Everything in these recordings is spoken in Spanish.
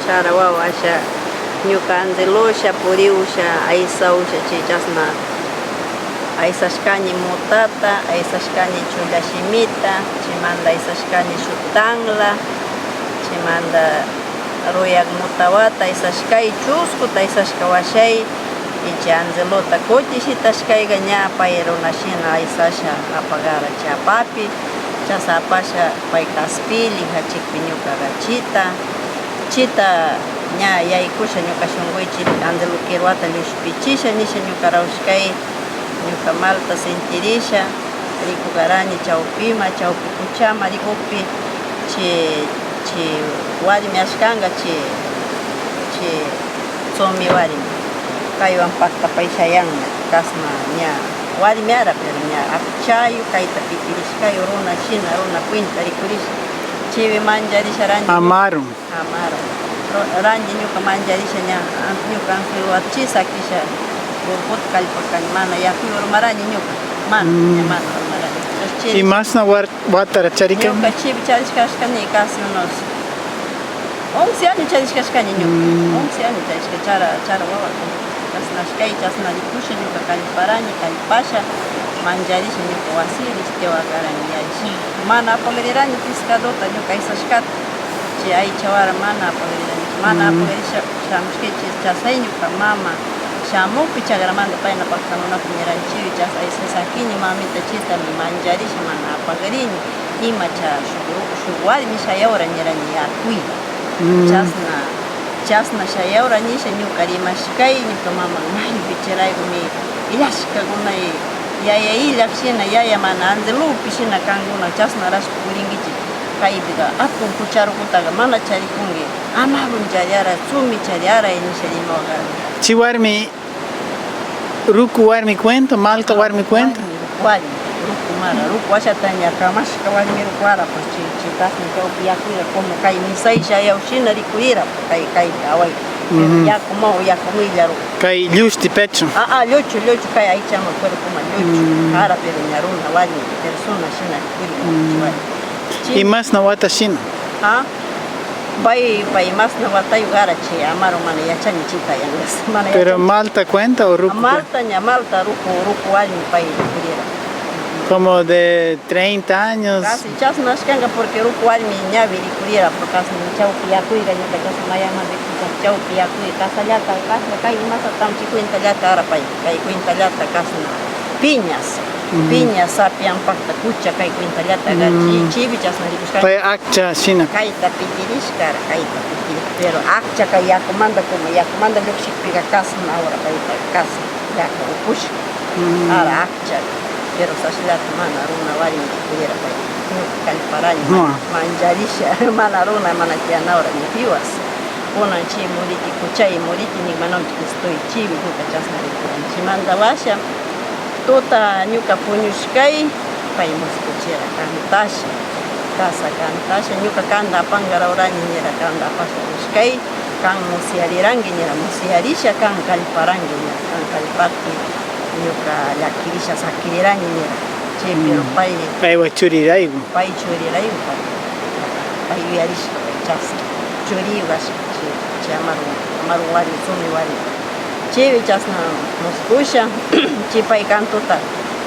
chara wawa asha ñuka Angelusha puriusha aysausha chasna aysashkani mutata aysashkani chulla shimita chimanda aysashkani shutangla chimanda ruyak mutawata aysashkay chuskuta aysashka washay ichi Angelota kutishitashkayga ña pay runashina aysasha apagara chapapi chasa apasha pay kaspili hachikpi ñukaga chita ña yaykusha ñuka shunquychi Angelu kiruwata llushpichisha nisha ñuka rawshkay ñuka malta sentirisha rikugarani chawpima chawpi kuchama rikupi chi warmi ashkanga chi tsomi warmi kaywan paktapay shayanña kasna ña warmi ara pero ña akchayu kayta pitirishkayu runa shina runa kwinta rikurisha chiwi mancharisha ranji amaron ranji ñuka mancharisha ña ñuka Angeluata chisakisha burkut kallpakani mana yakuy urmarani ñuka mana ña mana urmarani y más na watara charika ñuka chibi charishkashkani casi unos 11 años charishkashkani ñuka 11 años charishka chara wawa chasnashkay chasna rikusha ñuka kallparani kallpasha mancharisha ñuka wasiri tewakarani yarisha mana apagrirani pescadota ñuka aysashkata chi aychawara mana apagrirani mana apagrisha shamushkaychis chasay ñuka mama shamukpi chagramanta payna paktamunapi ñiranchiwi chas aysasakini mamita chitami mancharisha mana apagrini ima shuk warmi shayawra ñirani yakuy chasna shayawra nisha ñuka rimashkay ñuka mama maypi chiraykumi illashkakunay yaya illak shina yaya mana Angelupi shina kankuna chasna rashpa purinkichik kaypiqa atun kucharukutaqa mana charikunki amarun chariara tsumi chariara nisha rimawaqara chi warmi ruku warmi cuento malta warmi cuento ruku mara ruku ashata ña kamashka warmi rukuara pues chi kasna chawpi yakuyra como kay misay shayawshina rikurira kay away yakumilla ruku kay llushti pecho lluchu kay aychama cuerpoma lluchu ara pero ña runa warmi persona shina rikuri y más na wata shina pay más na watayu gara chi amaro mana yachani chita yangas mana pero malta cuenta o ruku malta ruku warmi pay rikurira como de 30 años casi chasnashkanga porque ruku warmi ñavi rikurira porque casi chawpi yakuyga ñuka chasna mayama de chawpi yakuy kasallata kasna kay imasa tamchi cuentallata ara pay kay cuentallata kasna piñas sapian pakta kucha kay cuentallata chibi chasna rikushka pay akcha shina kayta pitirishkara pero akcha kay yakumanda como yakumanda llukshikpiqa kasna ahora payta kasna yaka upushka ara akcha pero sashllata mana runa warmi rikurira pay ñuka kallparani mancharisha mana runa mana tiyanawra ni piwas kunan chi muriti kuchay muriti nimanawchik estoy chibi ñuka chasna rikurani chimanta washa tuta ñuka puñushkay pay muskuchira kantasha casa kantasha ñuka kanda apangarawrani nira kanda apashashkay kan musiariranki nira musiarisha kan kallparanki nira kan kallparpi ñuka llakirisha sakirirani nira che pero paywa churirayku pay churirayku pay yuyarishka chasna churiwash chi amaru warmi sumi warmi chiwi chasna muskusha chi pay cantuta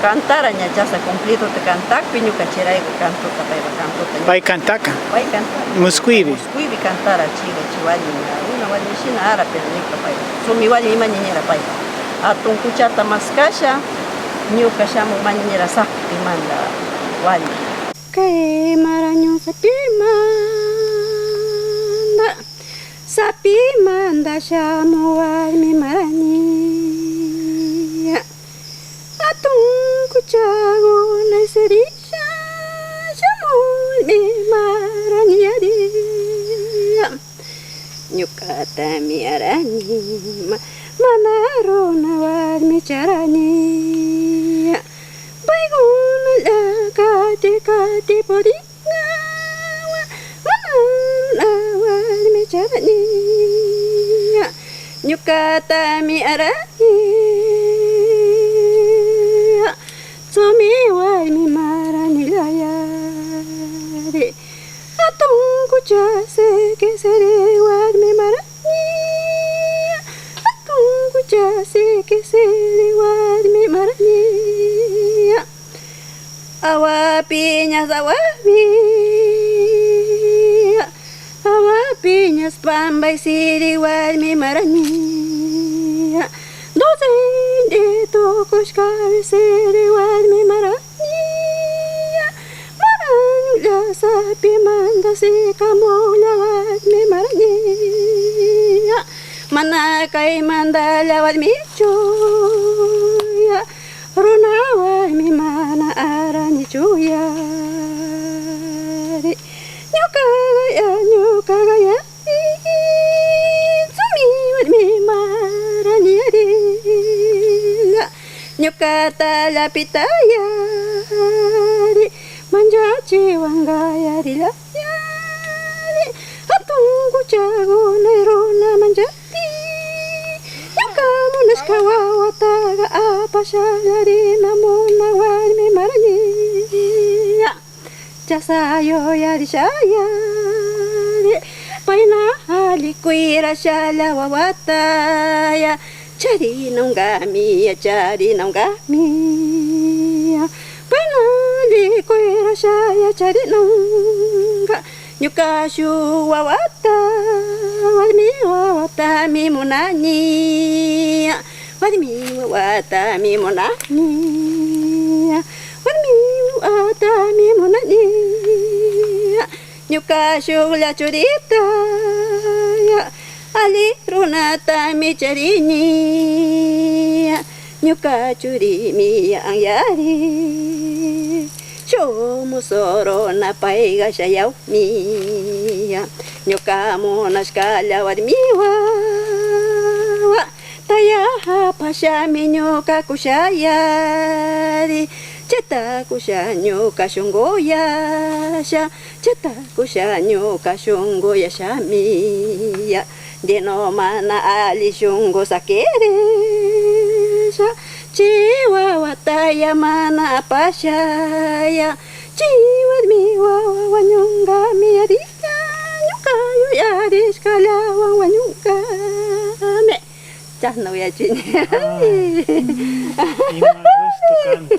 cantara ña chasna completuta cantakpi ñuka chirayku cantuta paypa cantuta pay cantaka pay cantara muskuibi cantara chiga chi warmi una warmi shina ara pero ñuka pay sumi warmi imañañera pay atun kuchata maskasha ñuka shamuk mañañera sakpi manda warmi kay maraño sapi manda shamu warmi marani atun kuchago naiserisha shamu warmi marani yadi ñuka tami arani manarona warmi charani bayguna kati podinga manarona warmi charani ñuka tami arani tsomi warmi marani layari atun kucha se que seré warmi marani warmi awa piñas pambay siri warmi marani docente tukushkavi siri warmi marani marani sapi manda si kamula warmi marani mana kay mandala warmi chuya runa warmi mana arani chuya nyukagaya sumi warmi marani nyukata lapitaya manjachi wangaya rilayari atungu chago nairona manjati nyukamunas kawawataga apashalari namuna warmi marani chasayo yari shayari paina hali kuira shala wawataya chari nongami paina hali kuira shaya chari nonga nyukashu wawata wawata mimunani wawata mimunani atami munani nyukashu la churita ya ali runata mi charini nyuka churi mi angyari shomu soro na paiga shayau mi nyuka monaskala warmiwa taya pasha mi nyuka kushayari cheta kushanyo kashongoya sha cheta kushanyo kashongoya shamiya deno mana ali shongo sakere sha chiwa wataya mana apashaya chiwa miwa wanyunga miarika nyukayo yaris kala wanyunga me ya no voy a chinear. Y más gusto canto.